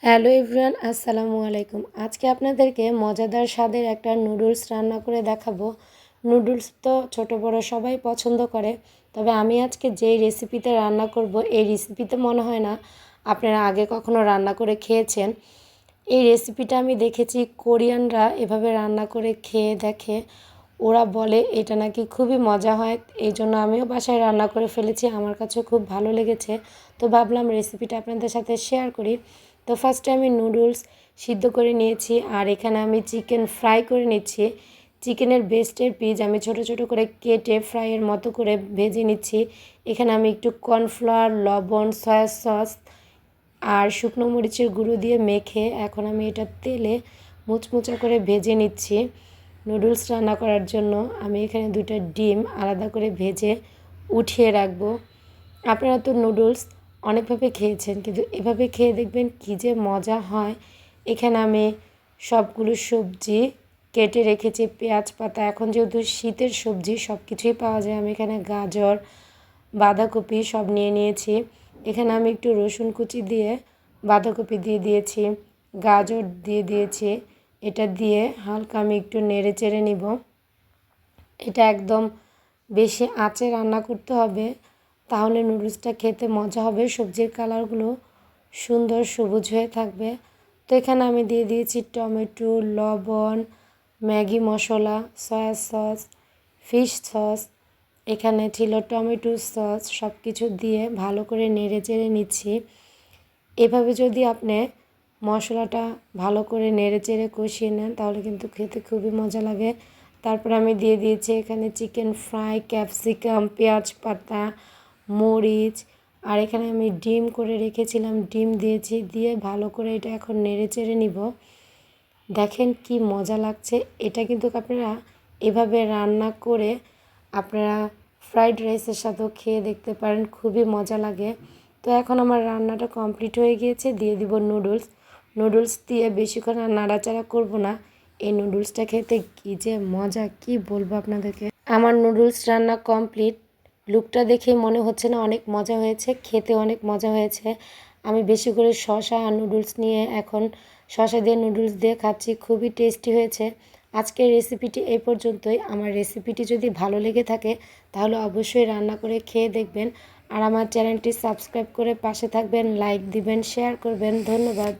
Hello everyone, আসসালামু আলাইকুম। আজকে আপনাদেরকে মজাদার স্বাদের একটা নুডলস রান্না করে দেখাবো। নুডলস তো ছোট বড় সবাই পছন্দ করে, তবে আমি আজকে যেই রেসিপিতে রান্না করব এই রেসিপিতে মনে হয় না আপনারা আগে কখনো রান্না করে খেয়েছেন। এই রেসিপিটা আমি দেখেছি কোরিয়ানরা এভাবে রান্না করে খেয়ে দেখে, ওরা বলে এটা নাকি খুবই মজা হয়। এই জন্য আমিও বাসায় রান্না করে ফেলেছি, আমার কাছেও খুব ভালো লেগেছে। তো ভাবলাম রেসিপিটা আপনাদের সাথে শেয়ার করি। তো ফার্স্টে আমি নুডলস সিদ্ধ করে নিয়েছি, আর এখানে আমি চিকেন ফ্রাই করে নিচ্ছি। চিকেনের বেস্টের পিস আমি ছোট ছোট করে কেটে ফ্রাইয়ের মতো করে ভেজে নিচ্ছি। এখানে আমি একটু কর্নফ্লাওয়ার, লবণ, সয়া সস আর শুকনো মরিচের গুঁড়ো দিয়ে মেখে এখন আমি এটা তেলে মুচমুচা করে ভেজে নিচ্ছি। নুডলস রান্না করার জন্য আমি এখানে 2টা ডিম আলাদা করে ভেজে উঠিয়ে রাখবো। আপনারা তো নুডলস অনেকভাবে খেয়েছেন, কিন্তু এভাবে খেয়ে দেখবেন কী যে মজা হয়। এখানে আমি সবগুলো সবজি কেটে রেখেছি, পেঁয়াজ পাতা। এখন যেহেতু শীতের সবজি সব কিছুই পাওয়া যায়, আমি এখানে গাজর, বাঁধাকপি সব নিয়ে নিয়েছি। এখানে আমি একটু রসুন কুচি দিয়ে বাঁধাকপি দিয়ে দিয়েছি, গাজর দিয়ে দিয়েছি। এটা দিয়ে হালকা আমি একটু নেড়ে চেড়ে নিব। এটা একদম বেশি আঁচে রান্না করতে হবে, তাহলে নুডলসটা খেতে মজা হবে। সবজির কালারগুলো সুন্দর সবুজ হয়ে থাকবে। তো এখানে আমি দিয়ে দিয়েছি টমেটো, লবণ, ম্যাগি মশলা, সয়া সস, ফিশ সস, এখানে ছিল টমেটো সস। সব কিছু দিয়ে ভালো করে নেড়ে চেড়ে নিচ্ছি। এভাবে যদি আপনি মশলাটা ভালো করে নেড়ে চেড়ে কষিয়ে নেন তাহলে কিন্তু খেতে খুবই মজা লাগে। তারপর আমি দিয়ে দিয়েছি এখানে চিকেন ফ্রাই, ক্যাপসিকাম, পেঁয়াজ পাতা, মরিচ, আর এখানে আমি ডিম করে রেখেছিলাম, ডিম দিয়েছি। দিয়ে ভালো করে এটা এখন নেড়ে চেড়ে নিব। দেখেন কি মজা লাগছে। এটা কিন্তু আপনারা এভাবে রান্না করে আপনারা ফ্রাইড রাইসের সাথেও খেয়ে দেখতে পারেন, খুবই মজা লাগে। তো এখন আমার রান্নাটা কমপ্লিট হয়ে গিয়েছে, দিয়ে দিব নুডলস। নুডলস দিয়ে বেশিক্ষণ আর নাড়াচাড়া করব না। এই নুডলসটা খেতে কী যে মজা, কি বলবো আপনাদেরকে। আমার নুডলস রান্না কমপ্লিট। লুকটা দেখেই মনে হচ্ছে না অনেক মজা হয়েছে, খেতে অনেক মজা হয়েছে। আমি বেশি করে শসা আর নুডলস নিয়ে এখন শসা দিয়ে নুডলস দিয়ে খাচ্ছি, খুবই টেস্টি হয়েছে। আজকের রেসিপিটি এই পর্যন্তই। আমার রেসিপিটি যদি ভালো লেগে থাকে তাহলে অবশ্যই রান্না করে খেয়ে দেখবেন, আর আমার চ্যানেলটি সাবস্ক্রাইব করে পাশে থাকবেন, লাইক দিবেন, শেয়ার করবেন। ধন্যবাদ।